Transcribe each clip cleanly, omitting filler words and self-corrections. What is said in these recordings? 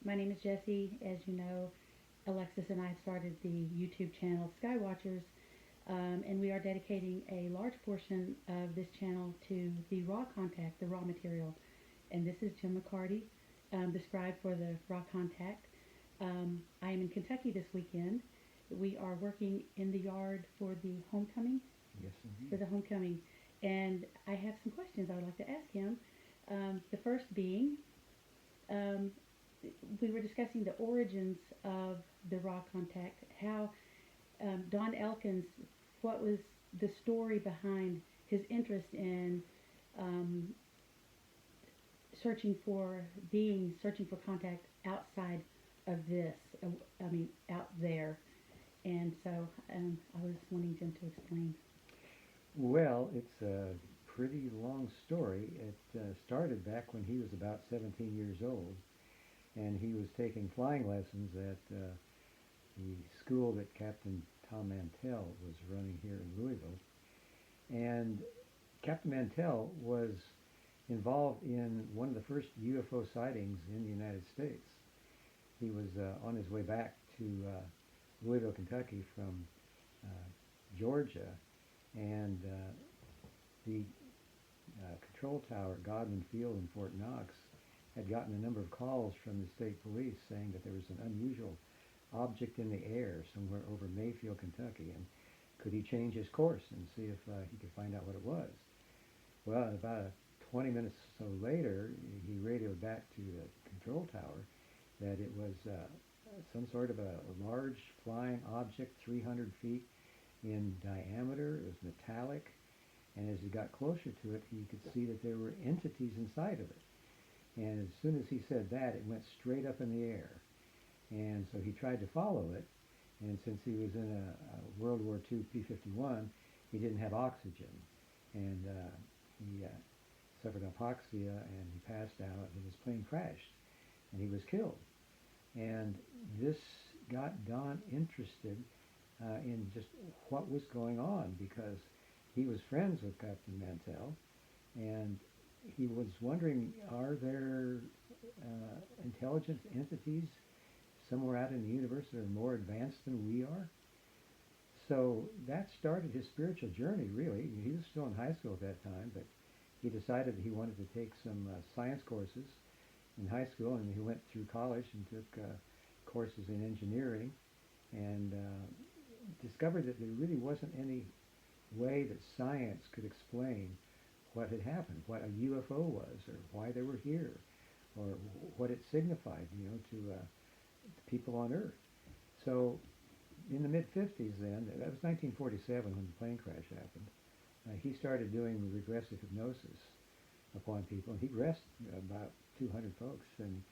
My name is Jessie. As you know, Alexis and I started the YouTube channel Skywatchers, and we are dedicating a large portion of this channel to the raw contact, the raw material. And this is Jim McCarty, the scribe for the raw contact. I am in Kentucky this weekend. We are working in the yard for the homecoming. Yes, For indeed. the homecoming, and I have some questions I would like to ask him. The first being, um, we were discussing the origins of the raw contact. How Don Elkins, what was the story behind his interest in um, searching for beings, searching for contact outside of this? Out there. And so I was wanting Jim to explain. Well, it's a pretty long story. It started back when he was about 17 years old, and he was taking flying lessons at the school that Captain Tom Mantell was running here in Louisville. And Captain Mantell was involved in one of the first UFO sightings in the United States. He was on his way back to Louisville, Kentucky from Georgia, and the control tower at Godman Field in Fort Knox had gotten a number of calls from the state police saying that there was an unusual object in the air somewhere over Mayfield, Kentucky, and could he change his course and see if he could find out what it was. Well, about 20 minutes or so later, he radioed back to the control tower that it was some sort of a large flying object, 300 feet in diameter. It was metallic, and as he got closer to it, he could see that there were entities inside of it. And as soon as he said that, it went straight up in the air. And so he tried to follow it, and since he was in a World War II P-51, he didn't have oxygen, and he suffered hypoxia, and he passed out, and his plane crashed, and he was killed. And this got Don interested in just what was going on, because he was friends with Captain Mantell, and he was wondering, are there intelligent entities somewhere out in the universe that are more advanced than we are? So that started his spiritual journey, really. He was still in high school at that time, but he decided that he wanted to take some science courses in high school, and he went through college and took courses in engineering, and discovered that there really wasn't any way that science could explain what had happened, what a UFO was, or why they were here, or what it signified, to people on Earth. So in the mid-50s then, that was 1947 when the plane crash happened, he started doing regressive hypnosis upon people, and he regressed about 200 folks and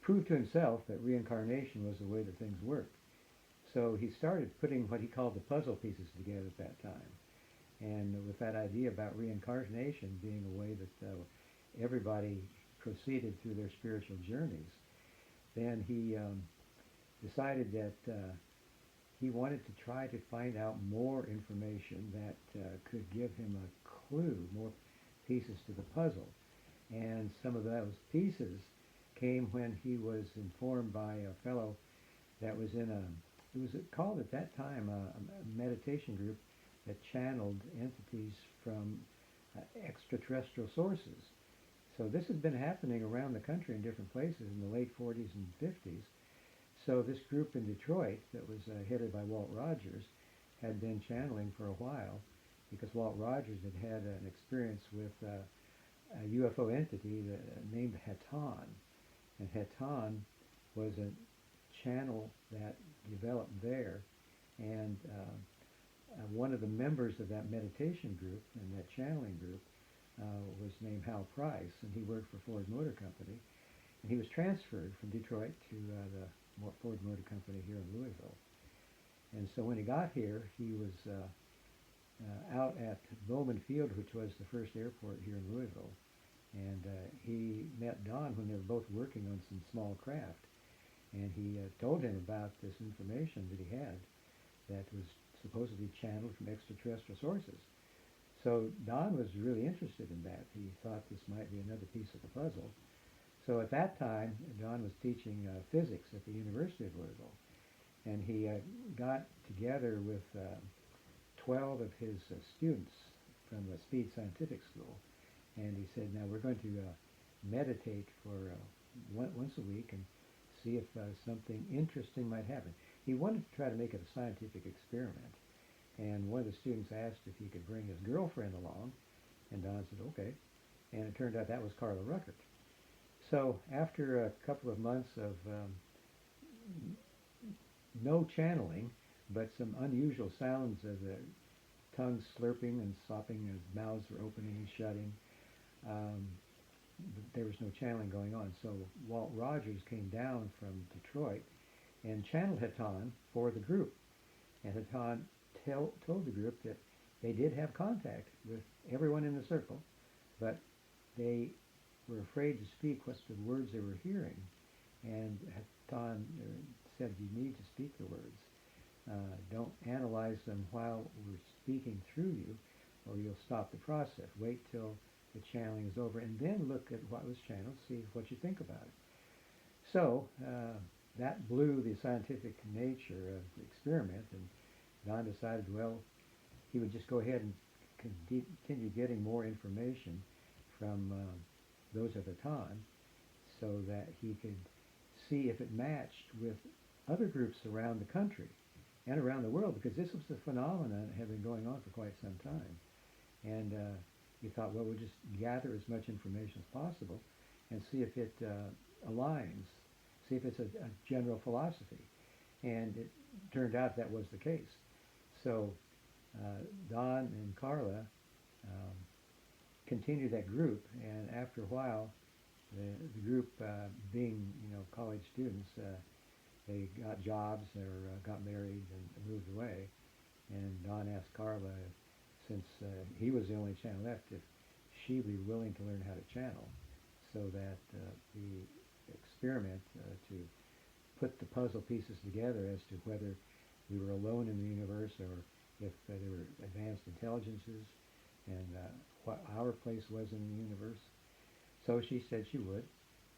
proved to himself that reincarnation was the way that things worked. So he started putting what he called the puzzle pieces together at that time. And with that idea about reincarnation being a way that everybody proceeded through their spiritual journeys, then he decided that he wanted to try to find out more information that could give him a clue, more pieces to the puzzle. And some of those pieces came when he was informed by a fellow that was in it was called at that time a meditation group that channeled entities from extraterrestrial sources. So this has been happening around the country in different places in the late 40s and 50s. So this group in Detroit that was headed by Walt Rogers had been channeling for a while, because Walt Rogers had had an experience with a UFO entity named Haton. And Haton was a channel that developed there, and one of the members of that meditation group and that channeling group was named Hal Price, and he worked for Ford Motor Company, and he was transferred from Detroit to the Ford Motor Company here in Louisville. And so when he got here, he was out at Bowman Field, which was the first airport here in Louisville, and he met Don when they were both working on some small craft, and he told him about this information that he had that was supposedly channeled from extraterrestrial sources. So Don was really interested in that. He thought this might be another piece of the puzzle. So at that time, Don was teaching physics at the University of Louisville, and he got together with 12 of his students from the Speed Scientific School, and he said, now we're going to meditate for once a week and see if something interesting might happen. He wanted to try to make it a scientific experiment, and one of the students asked if he could bring his girlfriend along, and Don said, okay, and it turned out that was Carla Ruckert. So after a couple of months of no channeling, but some unusual sounds of the tongue slurping and sopping as mouths were opening and shutting, there was no channeling going on. So Walt Rogers came down from Detroit and channeled Haton for the group. And Haton told the group that they did have contact with everyone in the circle, but they were afraid to speak what the words they were hearing. And Haton said, you need to speak the words. Don't analyze them while we're speaking through you, or you'll stop the process. Wait till the channeling is over, and then look at what was channeled, see what you think about it. So that blew the scientific nature of the experiment, and Don decided, well, he would just go ahead and continue getting more information from those at the time, so that he could see if it matched with other groups around the country and around the world, because this was a phenomenon that had been going on for quite some time. And he thought, well, we'll just gather as much information as possible and see if it aligns, see if it's a general philosophy. And it turned out that was the case. So Don and Carla continued that group, and after a while, the group, being college students, they got jobs or got married and moved away. And Don asked Carla, since he was the only channel left, if she'd be willing to learn how to channel, so that the experiment to put the puzzle pieces together as to whether we were alone in the universe or if there were advanced intelligences and what our place was in the universe. So she said she would.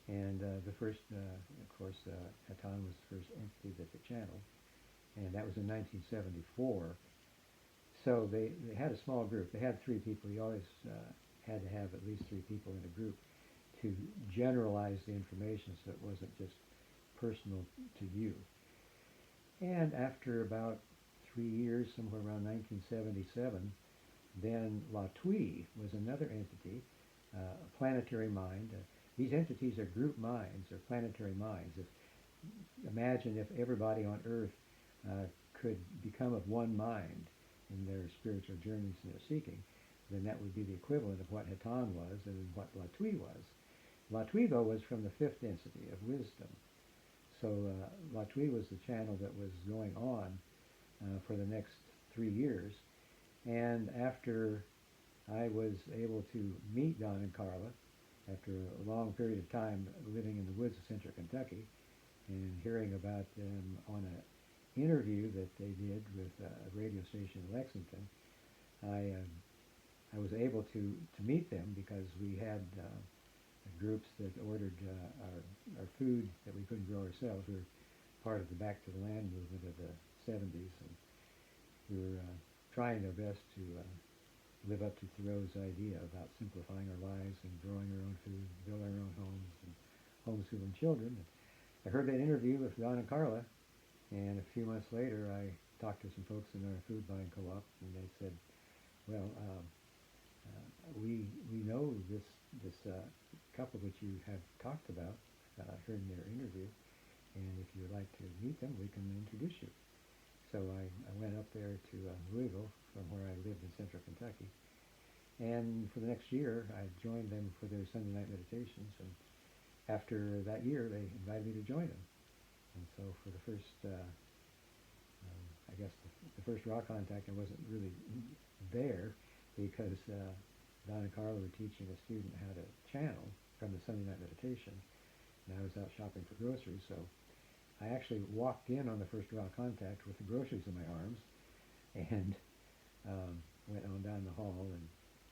And the first, of course, Haton was the first entity that they channeled, and that was in 1974. So they had a small group. They had 3 people. You always had to have at least 3 people in a group to generalize the information so it wasn't just personal to you. And after about 3 years, somewhere around 1977, then Latwii was another entity, a planetary mind. These entities are group minds, or planetary minds. Imagine if everybody on Earth could become of one mind in their spiritual journeys and their seeking, then that would be the equivalent of what Haton was and what Latwii was. Latwii, though, was from the 5th density of wisdom. So Latwii was the channel that was going on for the next 3 years. And after I was able to meet Don and Carla, after a long period of time living in the woods of central Kentucky and hearing about them on an interview that they did with a radio station in Lexington, I was able to meet them because we had groups that ordered our food that we couldn't grow ourselves. We were part of the Back to the Land movement of the 70s, and we were trying our best to live up to Thoreau's idea about simplifying our lives and growing our own food, build our own homes, and homeschooling children. I heard that interview with Don and Carla, and a few months later I talked to some folks in our food buying co-op, and they said, well, we know this couple that you have talked about here in their interview, and if you would like to meet them, we can introduce you. So I went up there to Louisville from where I lived in central Kentucky. And for the next year, I joined them for their Sunday night meditations. And after that year, they invited me to join them. And so for the first, I guess the first raw contact, I wasn't really there because Don and Carla were teaching a student how to channel from the Sunday night meditation. And I was out shopping for groceries, so I actually walked in on the first raw contact with the groceries in my arms and went on down the hall and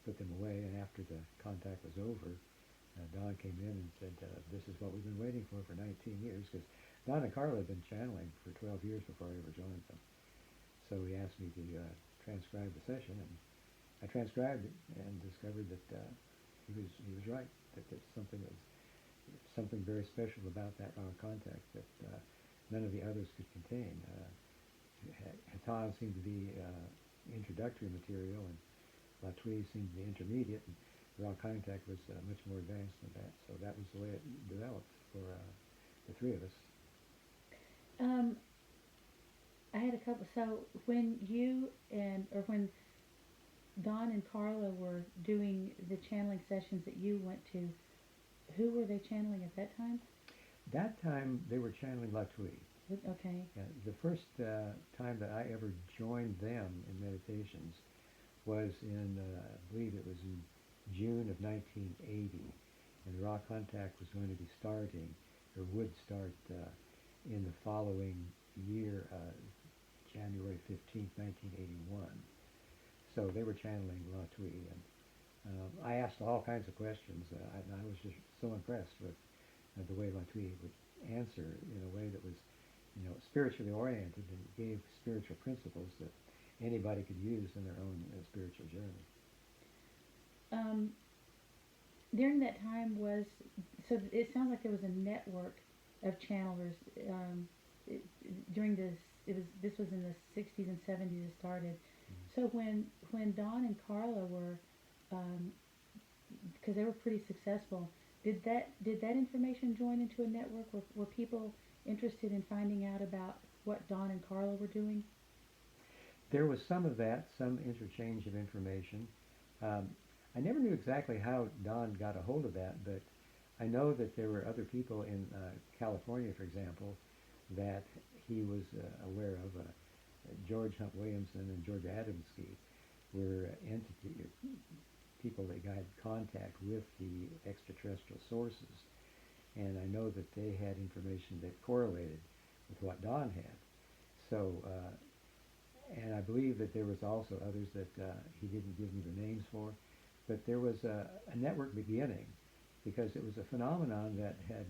put them away. And after the contact was over, Don came in and said, this is what we've been waiting for 19 years, because Don and Carla had been channeling for 12 years before I ever joined them. So he asked me to transcribe the session, and I transcribed it and discovered that he was right, that there's something very special about that raw contact that none of the others could contain. Hatan seemed to be introductory material, and Latwii seemed to be intermediate, and raw contact was much more advanced than that. So that was the way it developed for the three of us. I had a couple. So when when Don and Carla were doing the channeling sessions that you went to, who were they channeling at that time? That time they were channeling Latwii. Okay. The first time that I ever joined them in meditations was in, I believe it was in June of 1980, and raw contact was going to be starting, or would start in the following year, January 15th, 1981. So they were channeling Latwii, and I asked all kinds of questions, and I was just so impressed with the way Latwii would answer in a way that was, spiritually oriented, and gave spiritual principles that anybody could use in their own spiritual journey. During that time so it sounds like there was a network of channelers. This was in the 60s and 70s it started. Mm-hmm. So when Don and Carla were, because they were pretty successful, did that information join into a network? Were people interested in finding out about what Don and Carla were doing? There was some of that, some interchange of information. I never knew exactly how Don got a hold of that, but I know that there were other people in California, for example, that he was aware of. George Hunt Williamson and George Adamski were people that had contact with the extraterrestrial sources, and I know that they had information that correlated with what Don had. So, and I believe that there was also others that he didn't give me the names for, but there was a network beginning, because it was a phenomenon that had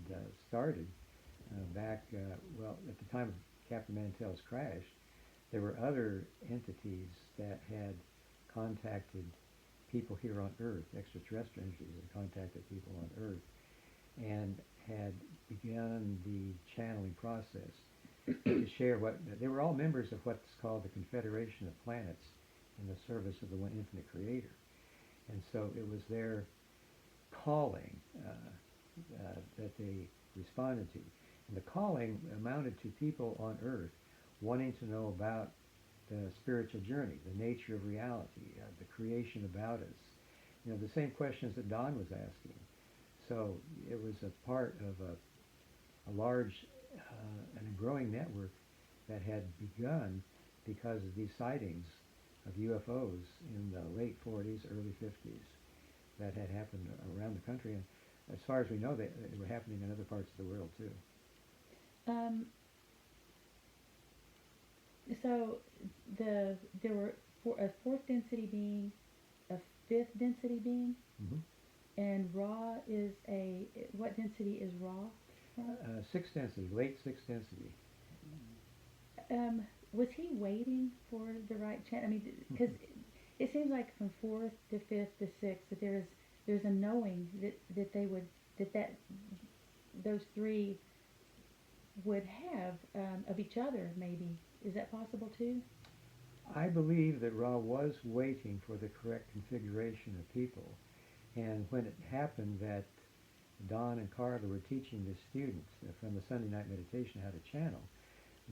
started back, at the time of Captain Mantell's crash. There were other entities that had contacted people here on Earth, extraterrestrial entities that contacted people on Earth, and had begun the channeling process to share they were all members of what's called the Confederation of Planets in the service of the One Infinite Creator. And so it was their calling that they responded to. And the calling amounted to people on Earth wanting to know about the spiritual journey, the nature of reality, the creation about us. The same questions that Don was asking. So it was a part of a large and a growing network that had begun because of these sightings of UFOs in the late 40s, early 50s that had happened around the country. And as far as we know, they were happening in other parts of the world too. So there were a fourth density being, a fifth density being, mm-hmm. and Ra is what density is Ra? Sixth density, late sixth density. Was he waiting for the right chance? I mean, because it seems like from fourth to fifth to sixth that there's a knowing that those three would have of each other. Maybe is that possible too? I believe that Ra was waiting for the correct configuration of people, and when it happened that Don and Carla were teaching the students from the Sunday night meditation how to channel,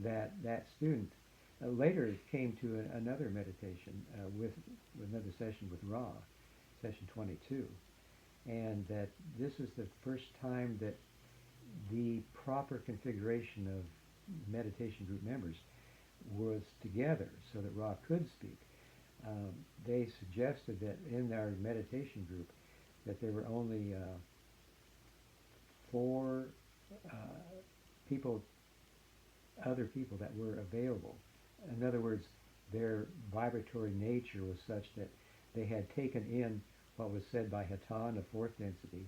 that student later came to another meditation with another session with Ra, session 22, and that this was the first time that the proper configuration of meditation group members was together so that Ra could speak. They suggested that in our meditation group that there were only 4 other people that were available. In other words, their vibratory nature was such that they had taken in what was said by Hatan of fourth density,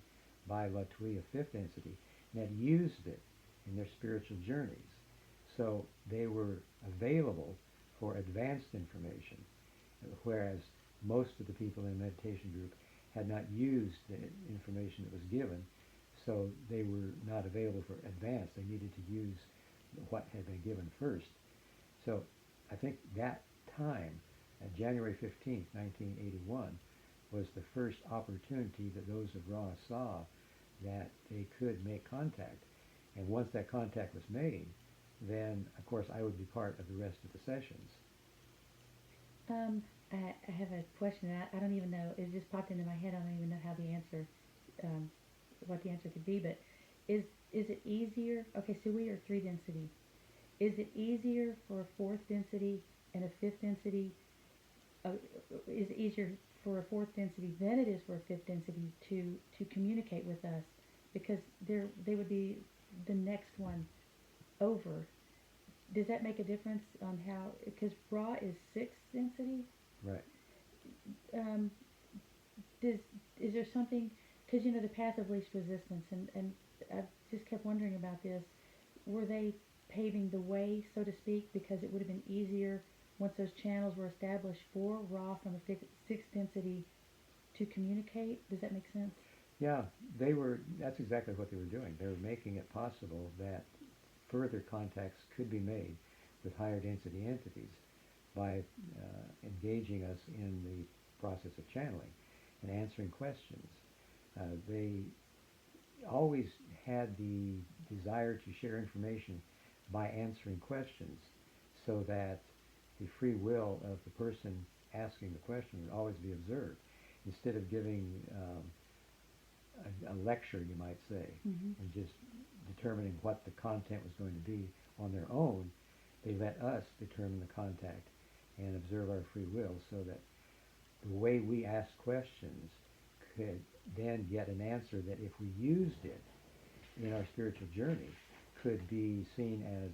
by La Tuia fifth density and had used it in their spiritual journeys. So they were available for advanced information, whereas most of the people in the meditation group had not used the information that was given, so they were not available for advanced. They needed to use what had been given first. So I think that time, January 15th, 1981, was the first opportunity that those of Ra saw that they could make contact. And once that contact was made, then, of course, I would be part of the rest of the sessions. I have a question. I don't even know. It just popped into my head. I don't even know how the answer, what the answer could be. But is it easier? Okay, so we are three density. Is it easier for a fourth density and a fifth density? Is it easier for a fourth density than it is for a fifth density to communicate with us? Because they would be the next one over. Does that make a difference on how? Because Ra is sixth density. Right. Is there something? Because the path of least resistance, and I just kept wondering about this. Were they paving the way, so to speak, because it would have been easier once those channels were established for Ra from a sixth density to communicate? Does that make sense? Yeah, that's exactly what they were doing. They were making it possible that further contacts could be made with higher density entities by engaging us in the process of channeling and answering questions. They always had the desire to share information by answering questions, so that the free will of the person asking the question would always be observed, instead of giving a lecture, you might say, and just determining what the content was going to be on their own. They let us determine the contact and observe our free will, so that the way we ask questions could then get an answer that, if we used it in our spiritual journey, could be seen as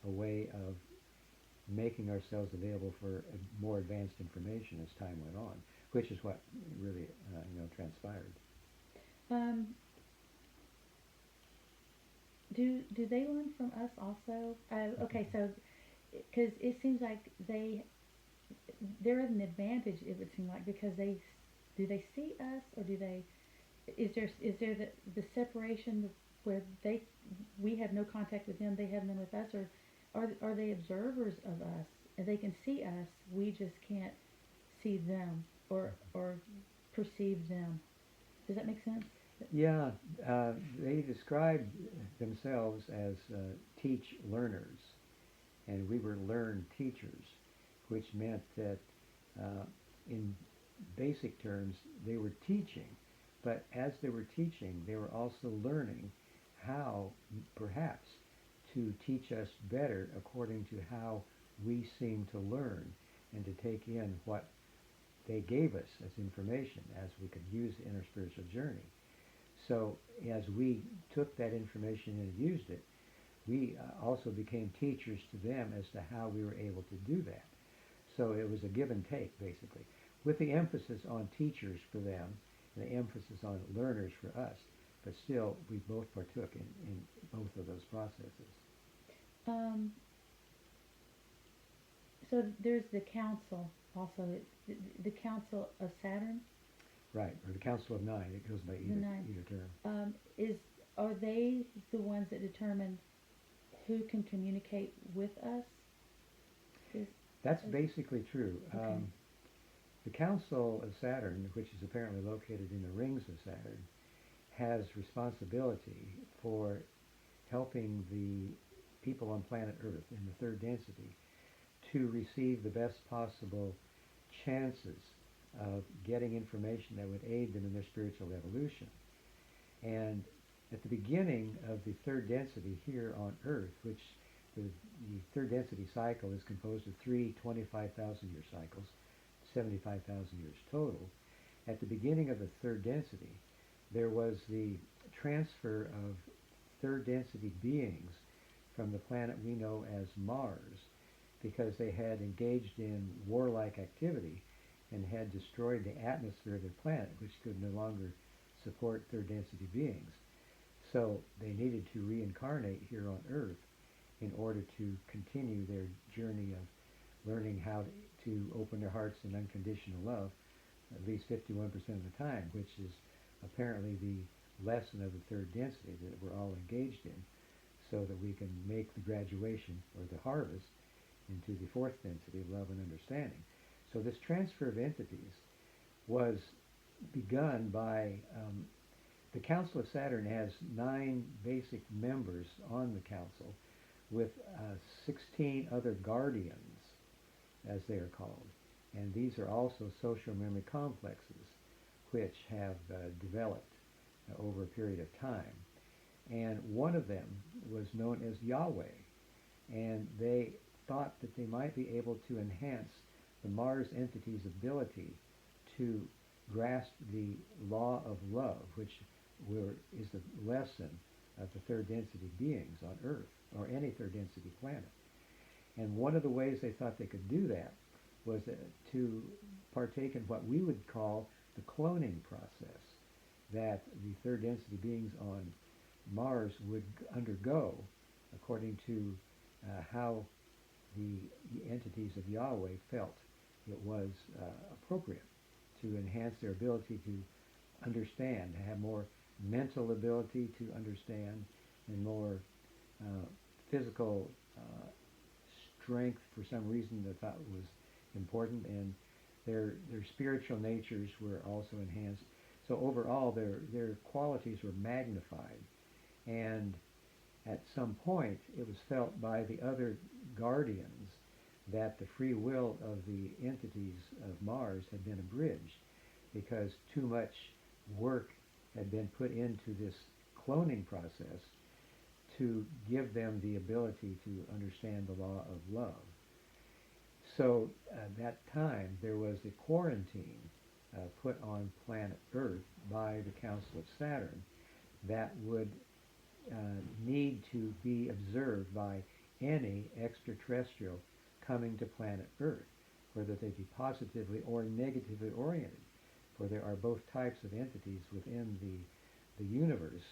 a way of making ourselves available for more advanced information as time went on, which is what really transpired. Do they learn from us also? Okay, so because it seems like they're at an advantage, it would seem like, because they see us, or do they? Is there the separation where we have no contact with them, they have none with us, or are they observers of us and they can see us, we just can't see them or perceive them? Does that make sense? Yeah, they described themselves as teach learners, and we were learn teachers, which meant that in basic terms they were teaching, but as they were teaching, they were also learning how perhaps to teach us better according to how we seem to learn, and to take in what they gave us as information as we could use it in our spiritual journey. So as we took that information and used it, we also became teachers to them as to how we were able to do that. So it was a give and take, basically, with the emphasis on teachers for them and the emphasis on learners for us. But still, we both partook in both of those processes. So there's the council also, the council of Saturn. Right, or the Council of Nine. It goes by either term. Are they the ones that determine who can communicate with us? That's basically true. Okay. The Council of Saturn, which is apparently located in the rings of Saturn, has responsibility for helping the people on planet Earth in the third density to receive the best possible chances of getting information that would aid them in their spiritual evolution. And at the beginning of the third density here on Earth, which the third density cycle is composed of three 25,000-year cycles, 75,000 years total. At the beginning of the third density, there was the transfer of third density beings from the planet we know as Mars, because they had engaged in warlike activity and had destroyed the atmosphere of their planet, which could no longer support third density beings. So they needed to reincarnate here on Earth in order to continue their journey of learning how to open their hearts in unconditional love at least 51% of the time, which is apparently the lesson of the third density that we're all engaged in, so that we can make the graduation or the harvest into the fourth density of love and understanding. So this transfer of entities was begun by the Council of Saturn has 9 basic members on the council with 16 other guardians, as they are called. And these are also social memory complexes which have developed over a period of time. And one of them was known as Yahweh. And they thought that they might be able to enhance the Mars entity's ability to grasp the law of love, which is the lesson of the third density beings on Earth, or any third density planet. And one of the ways they thought they could do that was to partake in what we would call the cloning process that the third density beings on Mars would undergo according to how the entities of Yahweh felt it was appropriate to enhance their ability to understand, to have more mental ability to understand, and more physical strength for some reason they thought was important, and their spiritual natures were also enhanced. So overall their qualities were magnified, and at some point it was felt by the other guardians that the free will of the entities of Mars had been abridged because too much work had been put into this cloning process to give them the ability to understand the law of love. So at that time there was a quarantine put on planet Earth by the Council of Saturn that would need to be observed by any extraterrestrial coming to planet Earth, whether they be positively or negatively oriented, for there are both types of entities within the universe,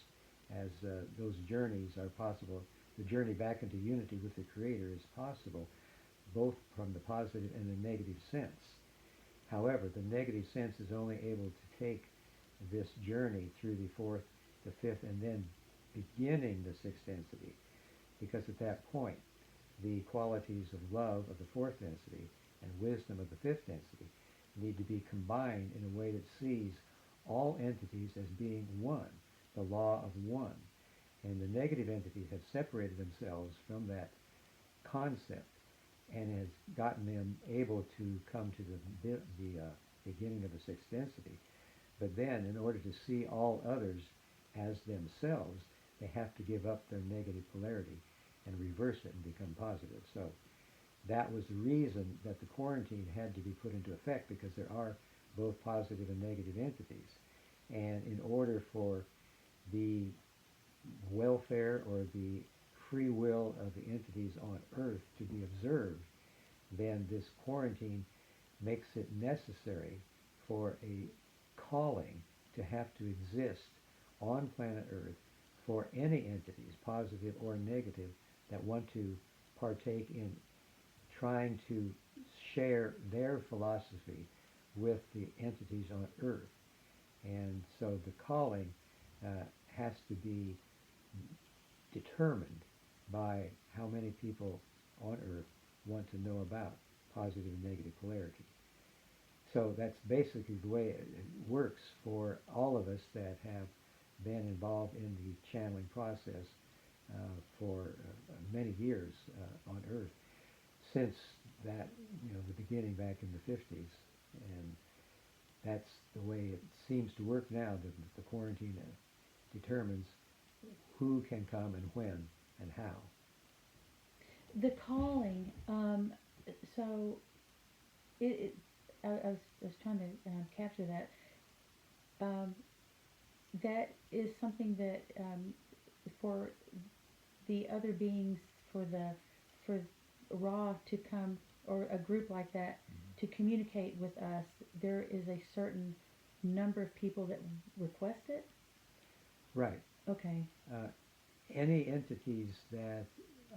as those journeys are possible. The journey back into unity with the Creator is possible both from the positive and the negative sense. However, the negative sense is only able to take this journey through the fourth, the fifth, and then beginning the sixth density, because at that point the qualities of love of the fourth density and wisdom of the fifth density need to be combined in a way that sees all entities as being one, the law of one. And the negative entities have separated themselves from that concept and has gotten them able to come to the beginning of the sixth density. But then, in order to see all others as themselves, they have to give up their negative polarity and reverse it and become positive. So that was the reason that the quarantine had to be put into effect, because there are both positive and negative entities. And in order for the welfare or the free will of the entities on Earth to be observed, then this quarantine makes it necessary for a calling to have to exist on planet Earth for any entities, positive or negative, that want to partake in trying to share their philosophy with the entities on Earth. And so the calling has to be determined by how many people on Earth want to know about positive and negative polarity. So that's basically the way it works for all of us that have been involved in the channeling process for many years on Earth, since that, the beginning back in the 50s. And that's the way it seems to work now. The quarantine determines who can come and when and how. The calling, so I was trying to capture that. That is something that for the other beings, for Ra to come, or a group like that, to communicate with us, there is a certain number of people that request it? Right. Okay. Any entities that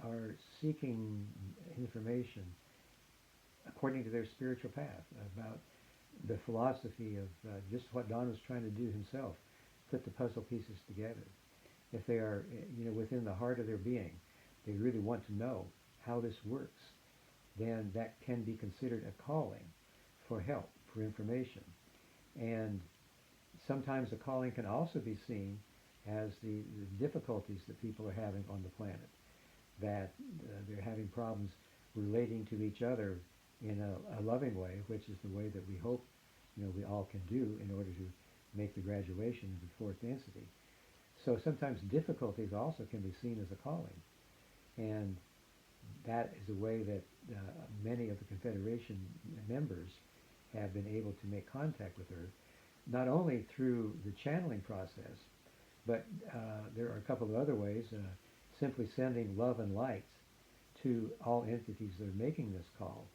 are seeking information according to their spiritual path about the philosophy of just what Don was trying to do himself, put the puzzle pieces together. If they are, within the heart of their being, they really want to know how this works, then that can be considered a calling for help, for information. And sometimes the calling can also be seen as the difficulties that people are having on the planet, that they're having problems relating to each other in a loving way, which is the way that we hope we all can do in order to make the graduation into the fourth density. So sometimes difficulties also can be seen as a calling, and that is a way that many of the Confederation members have been able to make contact with Earth, not only through the channeling process, but there are a couple of other ways, simply sending love and light to all entities that are making this call,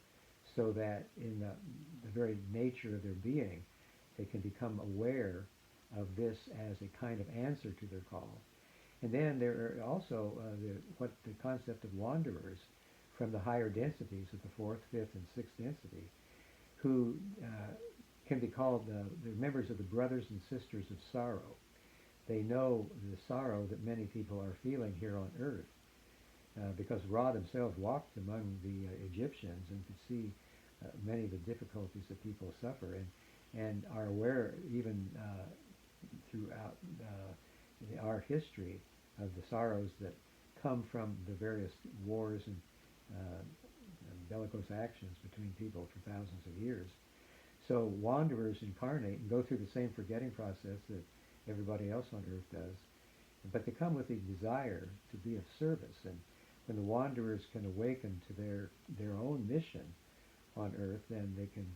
so that in the very nature of their being, they can become aware of this as a kind of answer to their call. And then there are also the concept of wanderers from the higher densities of the fourth, fifth, and sixth density, who can be called the members of the brothers and sisters of sorrow. They know the sorrow that many people are feeling here on Earth, because Ra themselves walked among the Egyptians and could see many of the difficulties that people suffer, and are aware even throughout our history of the sorrows that come from the various wars and bellicose actions between people for thousands of years. So wanderers incarnate and go through the same forgetting process that everybody else on Earth does, but they come with a desire to be of service. And when the wanderers can awaken to their own mission on Earth, then they can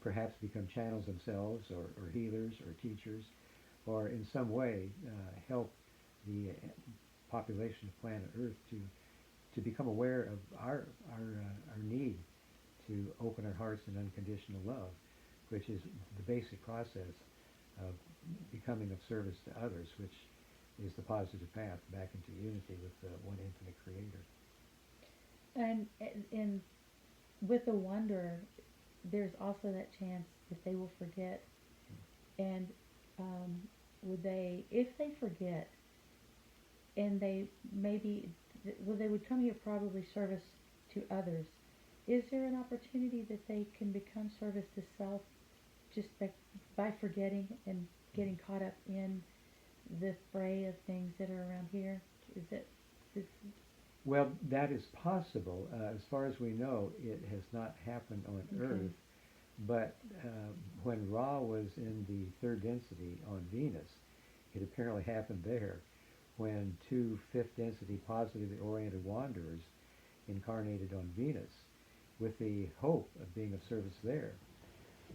perhaps become channels themselves, or healers, or teachers, or in some way help the population of planet Earth to become aware of our need to open our hearts in unconditional love, which is the basic process of becoming of service to others, which is the positive path back into unity with the one infinite creator. And with the wanderer, there's also that chance that they will forget. And if they forget, and they they would come here probably service to others. Is there an opportunity that they can become service to self just by forgetting and getting caught up in the fray of things that are around here? Well, that is possible. As far as we know, it has not happened on Earth. But when Ra was in the third density on Venus, it apparently happened there, when two fifth density positively oriented wanderers incarnated on Venus with the hope of being of service there.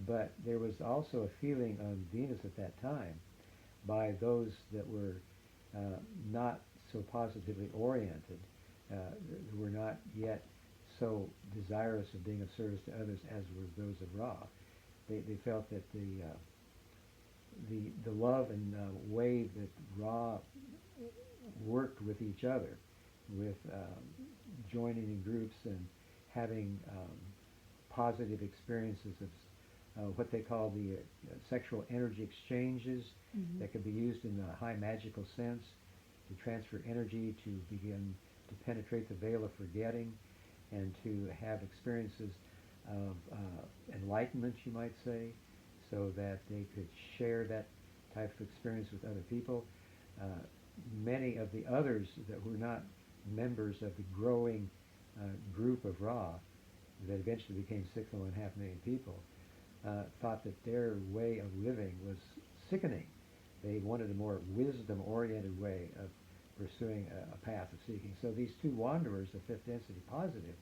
But there was also a feeling on Venus at that time by those that were not so positively oriented, who were not yet so desirous of being of service to others as were those of Ra. They felt that the love and way that Ra worked with each other, with joining in groups and having positive experiences of what they call the sexual energy exchanges, that could be used in a high magical sense to transfer energy, to begin to penetrate the veil of forgetting, and to have experiences of enlightenment, you might say, so that they could share that type of experience with other people. Many of the others that were not members of the growing group of Ra, that eventually became 6.5 million people, thought that their way of living was sickening. They wanted a more wisdom-oriented way of pursuing a path of seeking. So these two wanderers of fifth density positive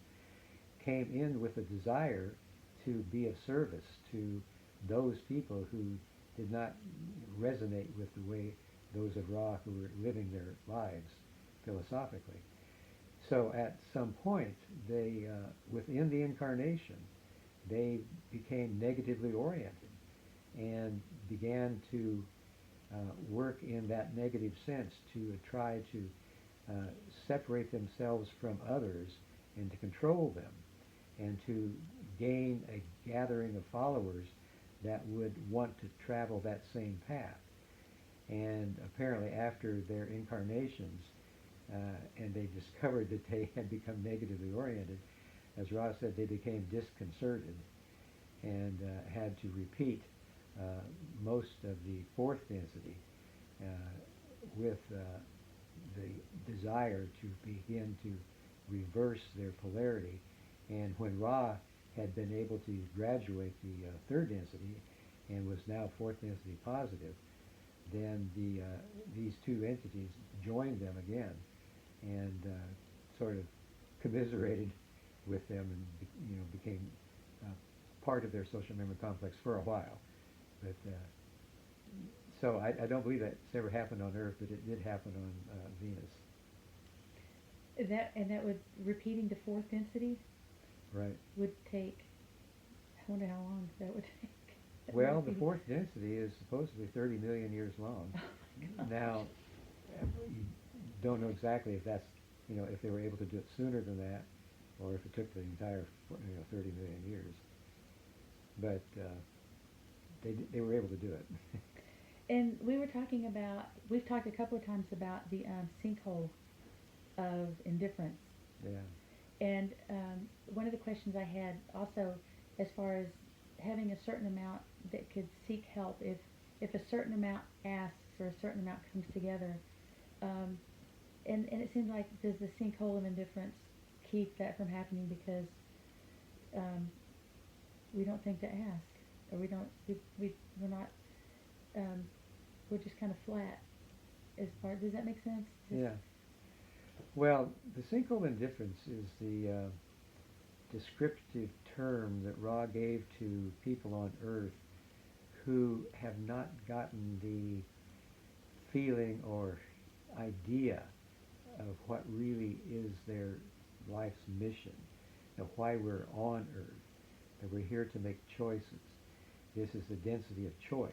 came in with a desire to be of service to those people who did not resonate with the way those of Ra who were living their lives philosophically. So at some point, they, within the incarnation, they became negatively oriented. and began to work in that negative sense to try to separate themselves from others and to control them and to gain a gathering of followers that would want to travel that same path. And apparently after their incarnations, and they discovered that they had become negatively oriented, as Ra said, they became disconcerted and had to repeat most of the fourth density with the desire to begin to reverse their polarity. And when Ra had been able to graduate the third density and was now fourth density positive, then these two entities joined them again and sort of commiserated with them and became part of their social memory complex for a while. But so I don't believe that's ever happened on Earth, but it did happen on Venus. That would, repeating the fourth density Right. would take, I wonder how long that would take. Well, the fourth density is supposedly 30 million years long. Oh my gosh. Now, you don't know exactly if that's, if they were able to do it sooner than that, or if it took the entire, 30 million years. But they were able to do it. And we've talked a couple of times about the sinkhole of indifference. Yeah. And one of the questions I had also, as far as having a certain amount that could seek help, if a certain amount asks or a certain amount comes together, and it seems like, does the sinkhole of indifference keep that from happening because we don't think to ask, or we're not, we're just kind of flat as far. Does that make sense? Yeah. Well, the sinkhole indifference is the descriptive term that Ra gave to people on Earth who have not gotten the feeling or idea of what really is their life's mission, of why we're on Earth, that we're here to make choices. This is the density of choice.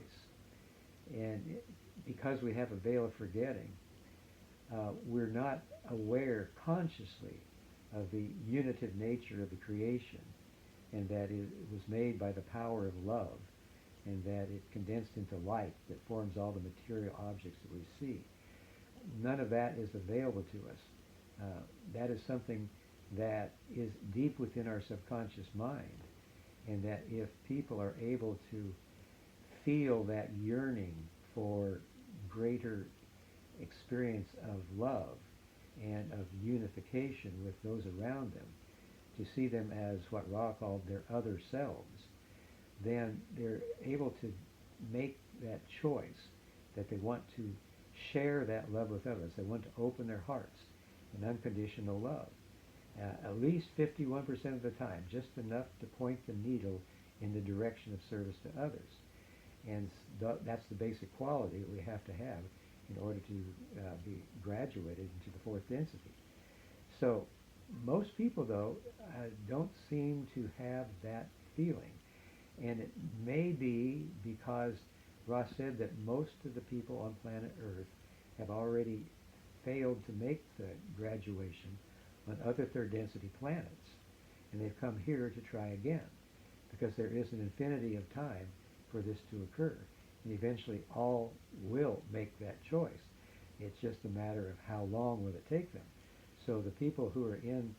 And because we have a veil of forgetting, we're not aware consciously of the unitive nature of the creation, and that it was made by the power of love, and that it condensed into light that forms all the material objects that we see. None of that is available to us. That is something that is deep within our subconscious mind, and that if people are able to feel that yearning for greater experience of love and of unification with those around them, to see them as what Ra called their other selves, then they're able to make that choice that they want to share that love with others. They want to open their hearts in unconditional love. At least 51% of the time, just enough to point the needle in the direction of service to others. And that's the basic quality that we have to have in order to be graduated into the fourth density. So most people, though, don't seem to have that feeling. And it may be because Ross said that most of the people on planet Earth have already failed to make the graduation on other third density planets. And they've come here to try again, because there is an infinity of time for this to occur. And eventually all will make that choice. It's just a matter of how long will it take them. So the people who are in,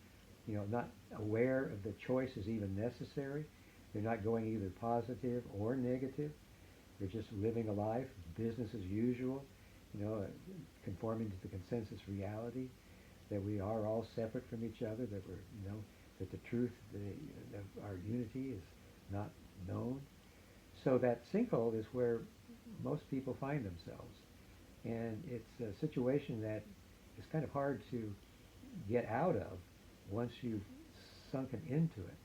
not aware of the choice is even necessary, they're not going either positive or negative, they're just living a life, business as usual, conforming to the consensus reality, that we are all separate from each other, that we're, that the truth of our unity is not known. So that sinkhole is where most people find themselves. And it's a situation that is kind of hard to get out of once you've sunken into it,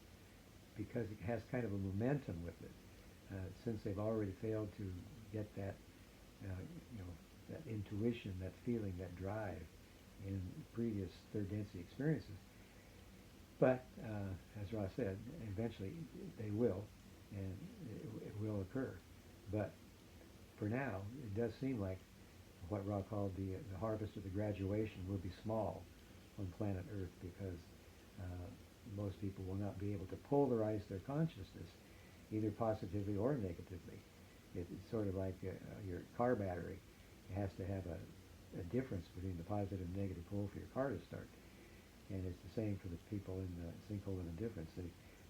because it has kind of a momentum with it, since they've already failed to get that, that intuition, that feeling, that drive in previous third density experiences. But as Ross said, eventually they will, and it will occur. But for now, it does seem like what Ra called the harvest or the graduation will be small on planet Earth, because most people will not be able to polarize their consciousness either positively or negatively. It's sort of like your car battery. It has to have a difference between the positive and negative pole for your car to start. And it's the same for the people in the sinkhole of indifference.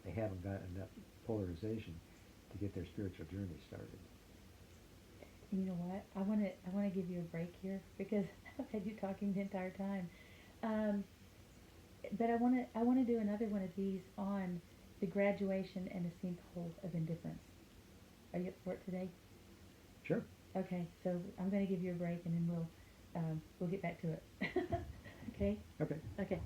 They haven't got enough polarization to get their spiritual journey started. You know what? I want to give you a break here because I've had you talking the entire time. Um, but I want to do another one of these on the graduation and the sinkhole of indifference. Are you up for it today? Sure. Okay, so I'm going to give you a break and then we'll get back to it. Okay? Okay. Okay.